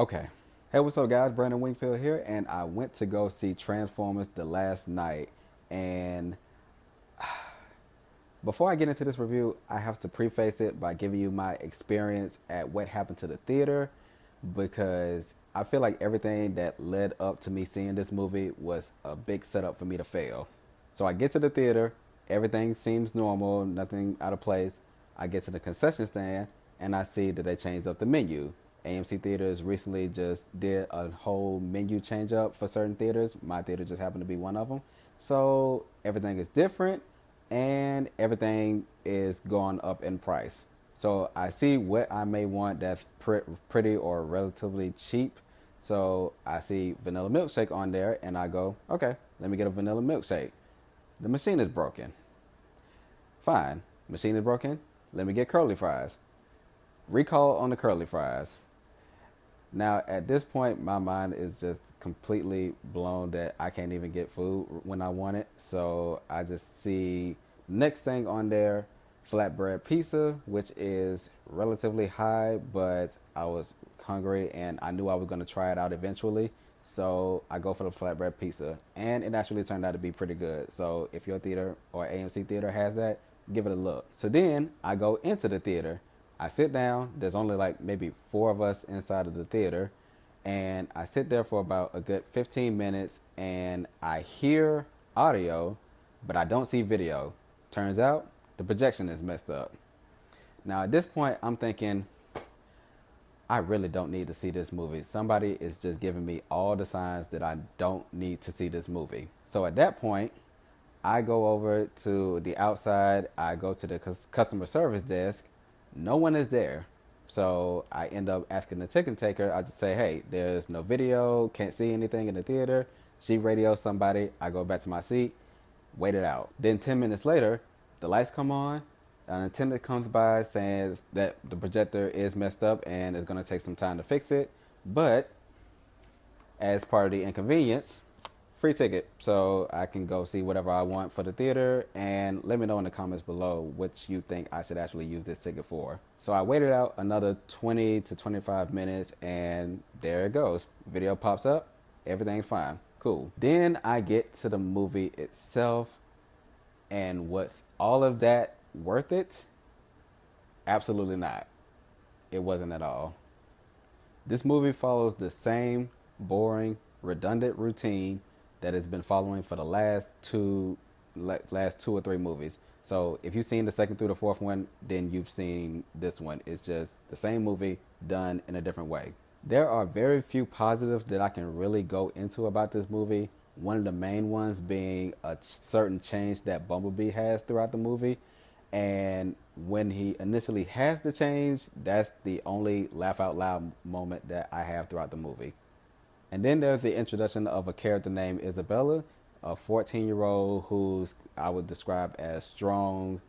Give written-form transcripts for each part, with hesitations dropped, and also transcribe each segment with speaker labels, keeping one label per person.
Speaker 1: Okay. Hey, what's up, guys? Brandon Wingfield here, and I went to go see Transformers the last night. And before I get into this review, I have to preface it by giving you my experience at what happened to the theater because I feel like everything that led up to me seeing this movie was a big setup for me to fail. So I get to the theater, everything seems normal, nothing out of place. I get to the concession stand and I see that they changed up the menu. AMC theaters recently just did a whole menu change up for certain theaters. My theater just happened to be one of them. So everything is different and everything is going up in price. So I see what I may want that's pretty or relatively cheap. So I see vanilla milkshake on there and I go, okay, let me get a vanilla milkshake. The machine is broken. Fine. Machine is broken. Let me get curly fries. Recall on the curly fries. Now, at this point, my mind is just completely blown that I can't even get food when I want it. So I just see next thing on there, flatbread pizza, which is relatively high, but I was hungry and I knew I was going to try it out eventually. So I go for the flatbread pizza, and it actually turned out to be pretty good. So if your theater or AMC theater has that, give it a look. So then I go into the theater. I sit down. There's only like maybe four of us inside of the theater. And I sit there for about a good 15 minutes and I hear audio, but I don't see video. Turns out the projection is messed up. Now at this point, I'm thinking, I really don't need to see this movie. Somebody is just giving me all the signs that I don't need to see this movie. So at that point, I go over to the outside. I go to the customer service desk. No one is there. So I end up asking the ticket taker. I just say, hey, there's no video. Can't see anything in the theater. She radios somebody. I go back to my seat. Wait it out. Then 10 minutes later, the lights come on. An attendant comes by saying that the projector is messed up and it's going to take some time to fix it. But as part of the inconvenience, free ticket. So I can go see whatever I want for the theater, and let me know in the comments below what you think I should actually use this ticket for. So I waited out another 20 to 25 minutes and there it goes. Video pops up. Everything's fine. Cool. Then I get to the movie itself, and was all of that worth it? Absolutely not. It wasn't at all. This movie follows the same boring, redundant routine that has been following for the last two or three movies. So if you've seen the second through the fourth one, then you've seen this one. It's just the same movie done in a different way. There are very few positives that I can really go into about this movie. One of the main ones being a certain change that Bumblebee has throughout the movie. And when he initially has the change, that's the only laugh out loud moment that I have throughout the movie. And then there's the introduction of a character named Isabella, a 14-year-old who's I would describe as strong,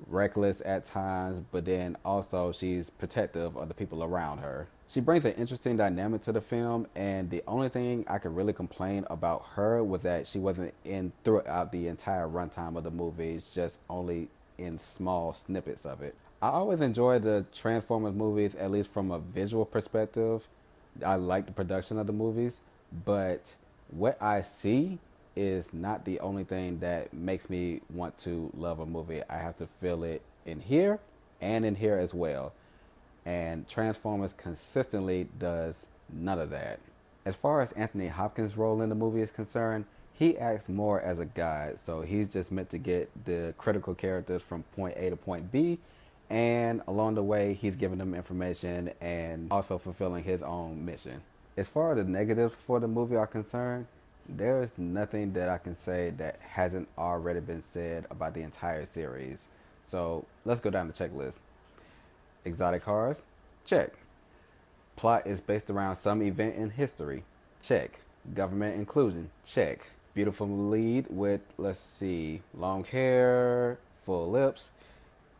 Speaker 1: reckless at times, but then also she's protective of the people around her. She brings an interesting dynamic to the film, and the only thing I could really complain about her was that she wasn't in throughout the entire runtime of the movie. It's just only in small snippets of it. I always enjoy the Transformers movies, at least from a visual perspective. I like the production of the movies, but what I see is not the only thing that makes me want to love a movie. I have to feel it in here and in here as well. And Transformers consistently does none of that. As far as Anthony Hopkins' role in the movie is concerned, he acts more as a guide. So he's just meant to get the critical characters from point A to point B. And along the way, he's giving them information and also fulfilling his own mission. As far as the negatives for the movie are concerned, there is nothing that I can say that hasn't already been said about the entire series. So let's go down the checklist. Exotic cars? Check. Plot is based around some event in history? Check. Government inclusion? Check. Beautiful lead with, let's see, long hair, full lips,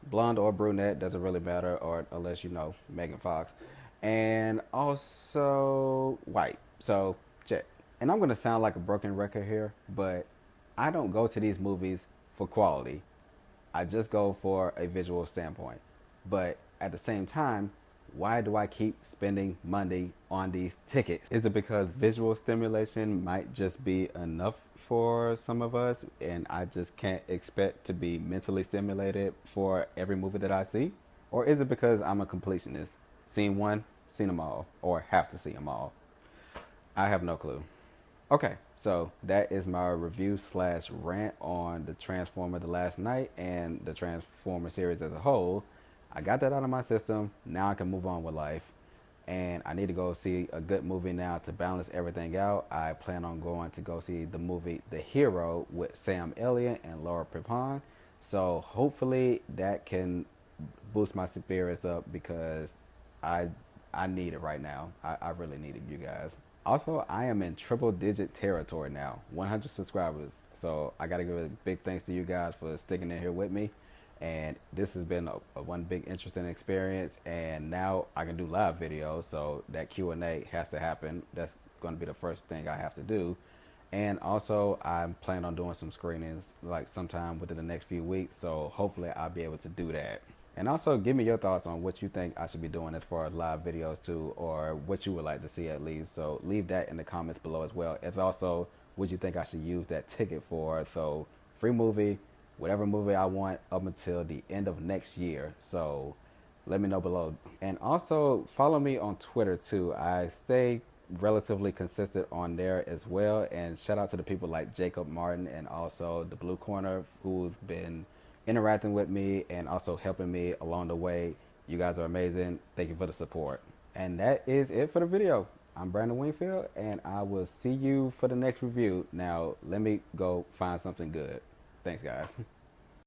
Speaker 1: blonde or brunette, doesn't really matter, or unless you know Megan Fox, and also white. So check. And I'm gonna sound like a broken record here, but I don't go to these movies for quality. I just go for a visual standpoint. But at the same time, why do I keep spending money on these tickets? Is it because visual stimulation might just be enough for some of us and I just can't expect to be mentally stimulated for every movie that I see? Or is it because I'm a completionist? Seen one, seen them all, or have to see them all? I have no clue. Okay, so that is my review slash rant on the Transformer The Last Night and the Transformer series as a whole. I got that out of my system. Now I can move on with life. And I need to go see a good movie now to balance everything out. I plan on going to go see the movie The Hero with Sam Elliott and Laura Prepon. So hopefully that can boost my spirits up because I I need it right now. I really need it, you guys. Also, I am in triple digit territory now, 100 subscribers. So I got to give a big thanks to you guys for sticking in here with me. And this has been a one big interesting experience. And now I can do live videos, so that Q&A has to happen. That's going to be the first thing I have to do. And also, I'm planning on doing some screenings like sometime within the next few weeks. So hopefully I'll be able to do that. And also give me your thoughts on what you think I should be doing as far as live videos too, or what you would like to see at least. So leave that in the comments below as well. As also, what you think I should use that ticket for. So free movie, whatever movie I want up until the end of next year. So let me know below. And also follow me on Twitter too. I stay relatively consistent on there as well. And shout out to the people like Jacob Martin and also the Blue Corner who've been interacting with me and also helping me along the way. You guys are amazing. Thank you for the support. And that is it for the video. I'm Brandon Wingfield and I will see you for the next review. Now let me go find something good. Thanks guys.